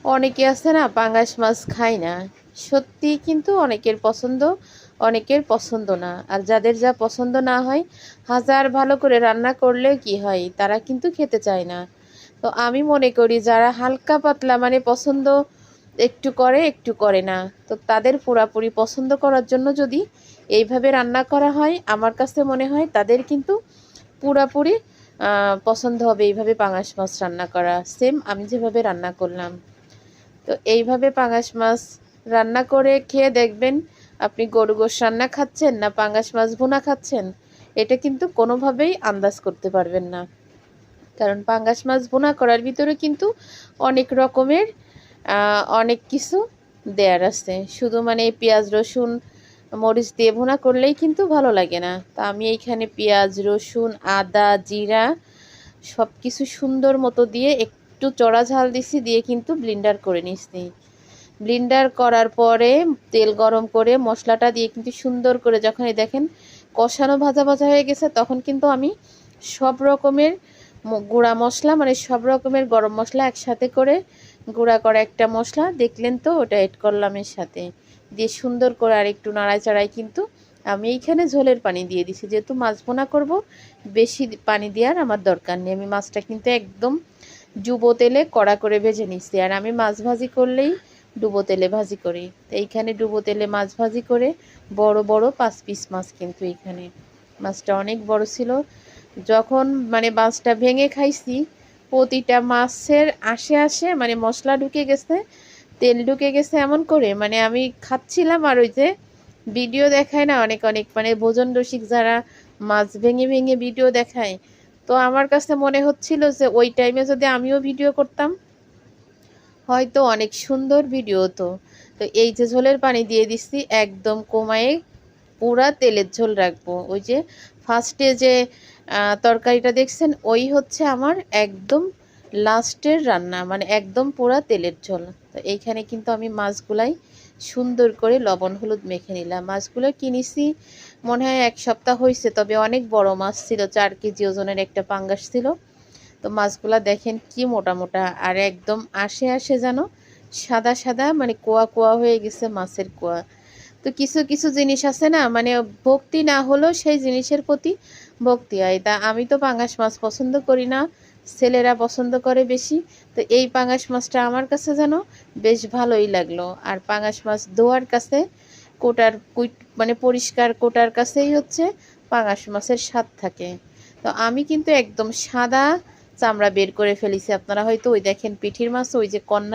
অনেকে আছে না পাঙ্গাস মাছ খায় না, সত্যি কিন্তু অনেকের পছন্দ, অনেকের পছন্দ না। আর যাদের যা পছন্দ না হয়, হাজার ভালো করে রান্না করলেও কি হয়, তারা কিন্তু খেতে চায় না। তো আমি মনে করি যারা হালকা পাতলা মানে পছন্দ একটু করে একটু করে না, তো তাদের পুরাপুরি পছন্দ করার জন্য যদি এইভাবে রান্না করা হয়, আমার কাছে মনে হয় তাদের কিন্তু পুরাপুরি পছন্দ হবে এইভাবে পাঙাশ মাছ রান্না করা, সেম আমি যেভাবে রান্না করলাম। তো এইভাবে পাঙাশ মাছ রান্না করে খেয়ে দেখবেন, আপনি গরু গোশ রান্না খাচ্ছেন না পাঙাশ মাছ ভুনা খাচ্ছেন, এটা কিন্তু কোনোভাবেই আন্দাজ করতে পারবেন না। কারণ পাঙ্গাস মাছ ভুনা করার ভিতরে কিন্তু অনেক রকমের অনেক কিছু দেয়ার আছে। শুধু মানে পেঁয়াজ রসুন মরিচ দিয়ে ভুনা করলেই কিন্তু ভালো লাগে না। তা আমি এইখানে পেঁয়াজ রসুন আদা জিরা সব কিছু সুন্দর মতো দিয়ে একটু চড়া ঝাল দিছি, দিয়ে কিন্তু ব্লিন্ডার করে নিচ্ছি। ব্লিন্ডার করার পরে তেল গরম করে মশলাটা দিয়ে কিন্তু সুন্দর করে যখন দেখেন কষানো ভাজা ভাজা হয়ে গেছে, তখন কিন্তু আমি সব রকমের গুঁড়া মশলা মানে সব রকমের গরম মশলা একসাথে করে গুঁড়া করা একটা মশলা দেখলেন তো, ওটা এড করলাম এর সাথে, দিয়ে সুন্দর করে আর একটু নাড়াচাড়াই কিন্তু আমি এইখানে ঝোলের পানি দিয়ে দিছি। যেহেতু মাছ ভুনা করব, বেশি পানি দেওয়ার আমার দরকার নেই। আমি মাছটা কিন্তু একদম ডুবো তেলে কড়া করে ভেজে নিচ্ছি। আর আমি মাছ ভাজি করলেই ডুবো তেলে ভাজি করি। তো এইখানে ডুবো তেলে মাছ ভাজি করে বড় বড় 5 পিস মাছ, কিন্তু এইখানে মাছটা অনেক বড় ছিল। যখন মানে মাছটা ভেঙে খাইছি, প্রতিটা মাছের আশে আশে মানে মশলা ঢুকে গেছে, তেল ঢুকে গেছে এমন করে, মানে আমি খাচ্ছিলাম আর ওই যে ভিডিও দেখায় না অনেক অনেক মানে ভোজন রসিক যারা মাছ ভেঙে ভেঙে ভিডিও দেখায়, তো আমার কাছে মনে হচ্ছিল যে ওই টাইমে যদি আমিও ভিডিও করতাম হয়তো অনেক সুন্দর ভিডিও হতো। তো এই যে ঝোলের পানি দিয়ে দিচ্ছি একদম কমায়ে, পুরা তেলের ঝোল রাখবো। ওই যে ফার্স্টে যে তরকারিটা দেখছেন ওই হচ্ছে আমার একদম লাস্টের রান্না, মানে একদম পুরা তেলের ঝোল। তো এইখানে কিন্তু আমি মাছগুলাই সুন্দর করে লবণ হলুদ মেখে নিলাম। মাছগুলো কিনেছি মনে হয় 1 সপ্তাহ হয়েছে, তবে অনেক বড় মাছ ছিল, 4 কেজি ওজনের একটা পাঙ্গাস ছিল। তো মাছগুলা দেখেন কি মোটা মোটা, আর একদম আশে আশে যেন সাদা সাদা মানে কোয়া কোয়া হয়ে গেছে মাছের কোয়া। তো কিছু কিছু জিনিস আছে না মানে ভক্তি না হলেও সেই জিনিসের প্রতি ভক্তি হয়। তা আমি তো পাঙ্গাস মাছ পছন্দ করি না, ছেলেরা পছন্দ করে বেশি। তো এই পাঙ্গাস মাছটা আমার কাছে যেন বেশ ভালোই লাগলো। আর পাঙ্গাস মাছ ধোয়ার কাছে কোটার কুইট মানে পরিষ্কার কোটার কাছেই হচ্ছে পাঙ্গাস মাছের স্বাদ থাকে। তো আমি কিন্তু একদম সাদা চামড়া বের করে ফেলেছি। আপনারা হয়তো ওই দেখেন পিঠির মাছ, ওই যে কন্যা